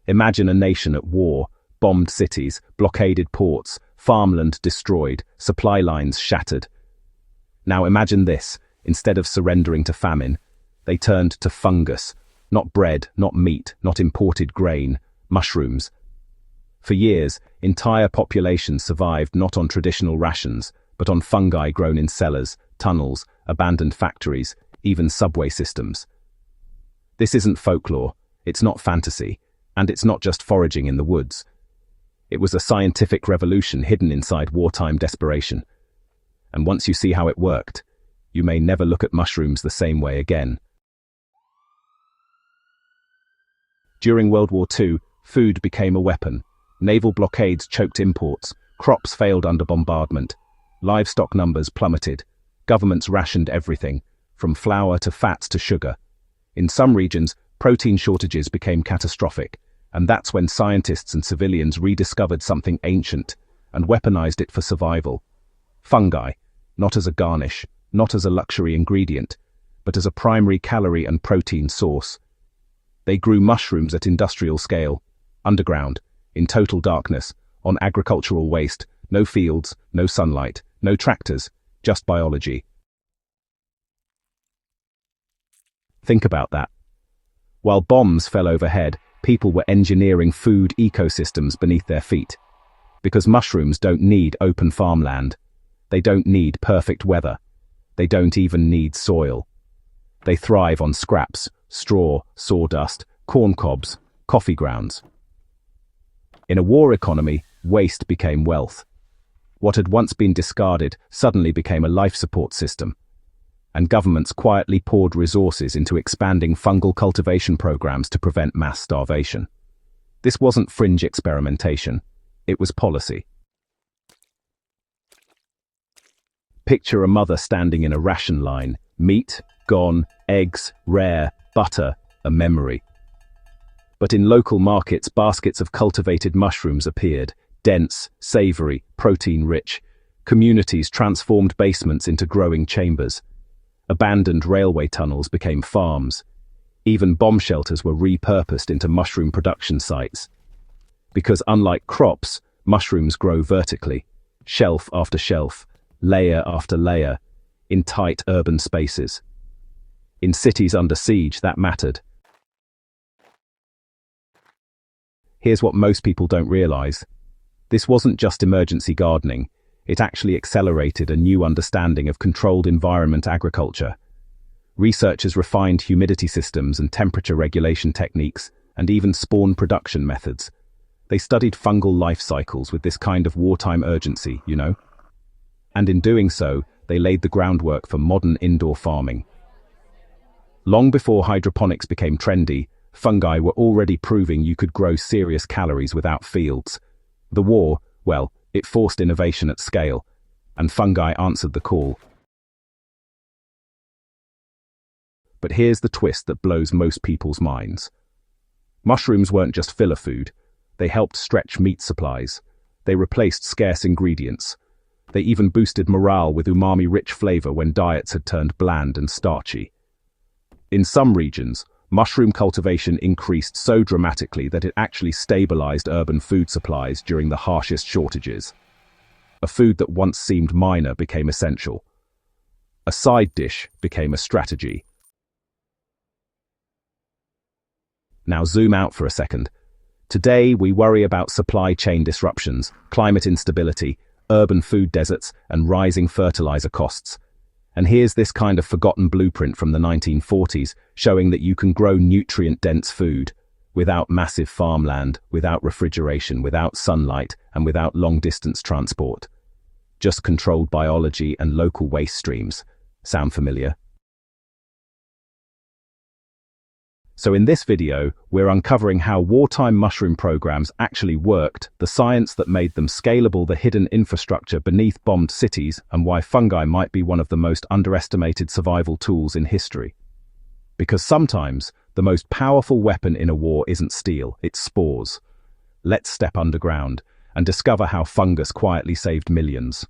Imagine a nation at war, bombed cities, blockaded ports, farmland destroyed, supply lines shattered. Now imagine this: instead of surrendering to famine, they turned to fungus. Not bread, not meat, not imported grain, mushrooms. For years, entire populations survived not on traditional rations, but on fungi grown in cellars, tunnels, abandoned factories, even subway systems. This isn't folklore, it's not fantasy, and it's not just foraging in the woods. It was a scientific revolution hidden inside wartime desperation. And once you see how it worked, you may never look at mushrooms the same way again. During World War II, food became a weapon. Naval blockades choked imports, crops failed under bombardment, livestock numbers plummeted, governments rationed everything, from flour to fats to sugar. In some regions, protein shortages became catastrophic, and that's when scientists and civilians rediscovered something ancient and weaponized it for survival. Fungi, not as a garnish, not as a luxury ingredient, but as a primary calorie and protein source. They grew mushrooms at industrial scale, underground, in total darkness, on agricultural waste, no fields, no sunlight, no tractors, just biology. Think about that. While bombs fell overhead, people were engineering food ecosystems beneath their feet. Because mushrooms don't need open farmland. They don't need perfect weather. They don't even need soil. They thrive on scraps, straw, sawdust, corn cobs, coffee grounds. In a war economy, waste became wealth. What had once been discarded suddenly became a life support system, and governments quietly poured resources into expanding fungal cultivation programs to prevent mass starvation. This wasn't fringe experimentation, it was policy. Picture a mother standing in a ration line, meat, gone, eggs, rare, butter, a memory. But in local markets, baskets of cultivated mushrooms appeared, dense, savory, protein-rich. Communities transformed basements into growing chambers. Abandoned railway tunnels became farms. Even bomb shelters were repurposed into mushroom production sites. Because unlike crops, mushrooms grow vertically, shelf after shelf, layer after layer, in tight urban spaces. In cities under siege, that mattered. Here's what most people don't realize. This wasn't just emergency gardening. It actually accelerated a new understanding of controlled environment agriculture. Researchers refined humidity systems and temperature regulation techniques, and even spawn production methods. They studied fungal life cycles with this kind of wartime urgency, you know? And in doing so, they laid the groundwork for modern indoor farming. Long before hydroponics became trendy, fungi were already proving you could grow serious calories without fields. The war, well, it forced innovation at scale, and fungi answered the call. But here's the twist that blows most people's minds. Mushrooms weren't just filler food. They helped stretch meat supplies. They replaced scarce ingredients. They even boosted morale with umami-rich flavor when diets had turned bland and starchy. In some regions, mushroom cultivation increased so dramatically that it actually stabilized urban food supplies during the harshest shortages. A food that once seemed minor became essential. A side dish became a strategy. Now zoom out for a second. Today we worry about supply chain disruptions, climate instability, urban food deserts, and rising fertilizer costs. And here's this kind of forgotten blueprint from the 1940s, showing that you can grow nutrient-dense food without massive farmland, without refrigeration, without sunlight, and without long-distance transport. Just controlled biology and local waste streams. Sound familiar? So in this video, we're uncovering how wartime mushroom programs actually worked, the science that made them scalable, the hidden infrastructure beneath bombed cities, and why fungi might be one of the most underestimated survival tools in history. Because sometimes, the most powerful weapon in a war isn't steel, it's spores. Let's step underground and discover how fungus quietly saved millions.